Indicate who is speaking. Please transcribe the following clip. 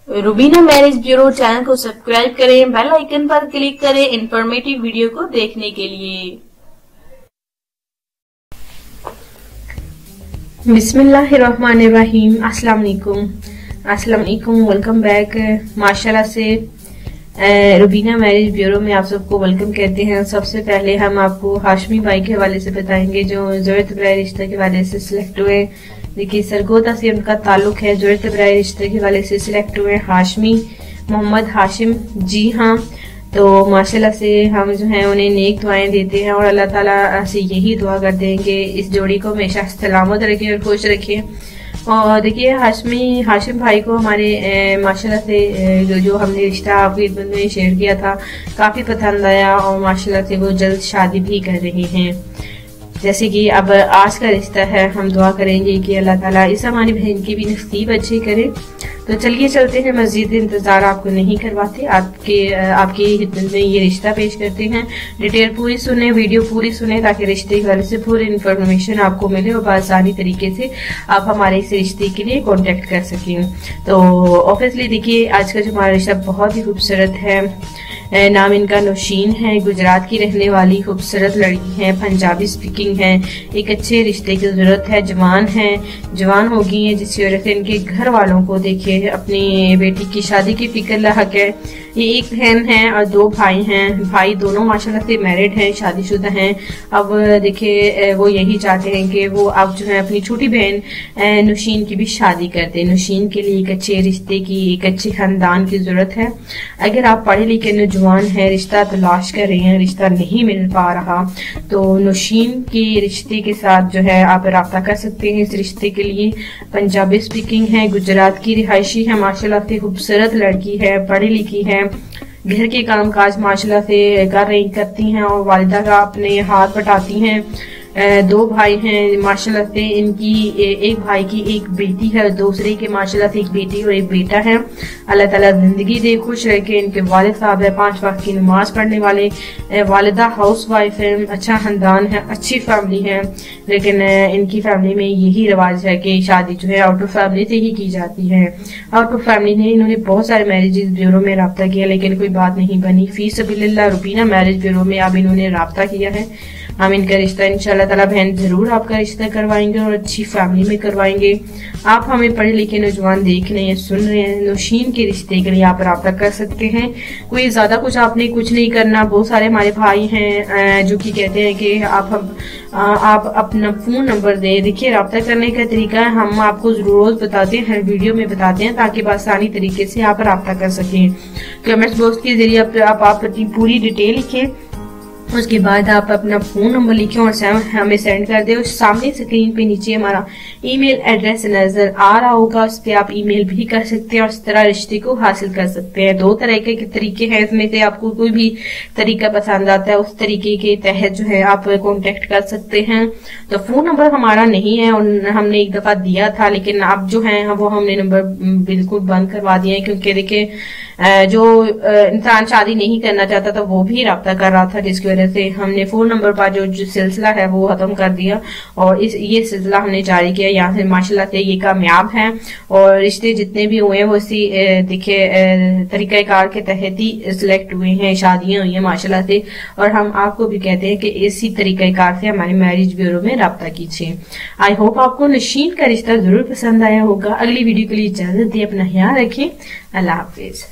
Speaker 1: Rubina marriage bureau channel को subscribe करें, bell icon पर क्लिक करें इंफॉर्मेटिव वीडियो को देखने के लिए।
Speaker 2: बिस्मिल्लाहिर्रहमानिर्रहीम। अस्सलाम वालेकुम, वेलकम बैक। माशाल्लाह से रुबीना मैरिज ब्यूरो में आप सबको वेलकम कहते हैं। सबसे पहले हम आपको हाशमी भाई के हवाले से बताएंगे जो ज़रूरत बराए रिश्ते के हवाले से सिलेक्ट हुए। देखिए सरगोदा से उनका ताल्लुक है। ज़रूरत बराए रिश्ते के हवाले से सिलेक्ट हुए हाशमी मोहम्मद हाशिम। जी हाँ, तो माशाल्लाह से हम जो है उन्हें नेक दुआएं देते हैं और अल्लाह ताला से यही दुआ करते हैं कि इस जोड़ी को हमेशा सलामत रखे और खुश रखे। और देखिए हाशिम भाई को हमारे माशाल्लाह से जो हमने रिश्ता आपकी खिदमत में शेयर किया था काफी पसंद आया और माशाल्लाह से वो जल्द शादी भी कर रहे हैं। जैसे कि अब आज का रिश्ता है, हम दुआ करेंगे कि अल्लाह ताला इस हमारी बहन की भी नसीब अच्छी करे। तो चलिए चलते हैं, मजीद इंतजार आपको नहीं करवाते, आपकी खिदमत में ये रिश्ता पेश करते हैं। डिटेल पूरी सुने, वीडियो पूरी सुने ताकि रिश्ते के बारे से पूरी इन्फॉर्मेशन आपको मिले और आसानी तरीके से आप हमारे इस रिश्ते के लिए कांटेक्ट कर सकें। तो ऑब्वियसली देखिए आज का जो हमारा रिश्ता बहुत ही खूबसूरत है। नाम इनका नौशीन है, गुजरात की रहने वाली खूबसूरत लड़की है, पंजाबी स्पीकिंग है, एक अच्छे रिश्ते की जरूरत है, जवान हो गई है जिसकी वजह से इनके घर वालों को देखिए अपनी बेटी की शादी की फिक्र लाहक है। ये एक बहन है और दो भाई हैं, भाई दोनों माशाल्लाह से मैरिड हैं, शादीशुदा हैं। अब देखिए वो यही चाहते हैं कि वो अब जो है अपनी छोटी बहन नौशीन की भी शादी कर दे। नौशीन के लिए एक अच्छे रिश्ते की, एक अच्छे खानदान की जरूरत है। अगर आप पढ़े लिखे नौजवान हैं, रिश्ता तलाश कर रहे हैं, रिश्ता नहीं मिल पा रहा, तो नौशीन के रिश्ते के साथ जो है आप राब्ता कर सकते हैं। इस रिश्ते के लिए पंजाबी स्पीकिंग है, गुजरात की रिहायशी है, माशाल्लाह से खूबसूरत लड़की है, पढ़ी लिखी है, घर के काम काज माशाल्लाह से करती हैं और वालिदा का अपने हाथ बटाती हैं। दो भाई हैं माशाल्लाह से, इनकी एक भाई की एक बेटी है, दूसरे के माशाल्लाह से एक बेटी और एक बेटा है। अल्लाह ताला जिंदगी दे, खुश रह के। इनके वालिद साहब है 5 वक्त की नमाज पढ़ने वाले, वालिदा हाउस वाइफ है, अच्छा खानदान है, अच्छी फैमिली है। लेकिन इनकी फैमिली में यही रिवाज है कि शादी जो है आउट ऑफ फैमिली से ही की जाती है। आउट ऑफ फैमिली ने इन्होंने बहुत सारे मैरिजेस ब्यूरो में राब्ता किया लेकिन कोई बात नहीं बनी। फी सबीलिल्लाह रुबीना मैरिज ब्यूरो में अब इन्होंने राब्ता किया है। हम इनका रिश्ता इंशाल्लाह ताला बहन जरूर आपका रिश्ता करवाएंगे और अच्छी फैमिली में करवाएंगे। आप हमें पढ़े लिखे नौजवान देख रहे हैं, सुन रहे हैं, नौशीन के रिश्ते के लिए आप राब्ता कर सकते हैं। कोई ज्यादा आपने कुछ नहीं करना। बहुत सारे हमारे भाई हैं जो कि कहते हैं कि आप अपना फोन नंबर दे। देखिए राब्ता करने का तरीका हम आपको रोज बताते हैं, हर वीडियो में बताते हैं ताकि आसानी तरीके से आप राब्ता कर सकें। कमेंट्स बॉक्स के जरिए आप अपनी पूरी डिटेल लिखें, उसके बाद आप अपना फोन नंबर लिखें और हमें सेंड कर दें। सामने स्क्रीन पे नीचे हमारा ईमेल एड्रेस नजर आ रहा होगा, उस पर आप ईमेल भी कर सकते हैं और इस तरह रिश्ते को हासिल कर सकते हैं। 2 तरह के तरीके हैं, इसमें से आपको कोई भी तरीका पसंद आता है उस तरीके के तहत जो है आप कांटेक्ट कर सकते हैं। तो फोन नंबर हमारा नहीं है और हमने एक दफा दिया था, लेकिन अब जो है वो हमने नंबर बिल्कुल बंद करवा दिया है क्योंकि देखिए जो इंसान शादी नहीं करना चाहता था वो भी राब्ता कर रहा था, जिसकी वजह से हमने फोन नंबर पर जो सिलसिला है वो खत्म कर दिया और ये सिलसिला हमने जारी किया। यहाँ से माशाल्लाह से ये कामयाब है और रिश्ते जितने भी हुए हैं वो इसी देखिए तरीकाकार के तहत ही सिलेक्ट हुए हैं, शादियां हुई हैं माशाल्लाह से। और हम आपको भी कहते हैं कि इसी तरीकाकार से हमारे मैरिज ब्यूरो में राब्ता कीजिए। आई होप आपको नौशीन का रिश्ता जरूर पसंद आया होगा। अगली वीडियो के लिए इजाजत दी, अपना ख्याल रखें, अल्लाह हाफिज।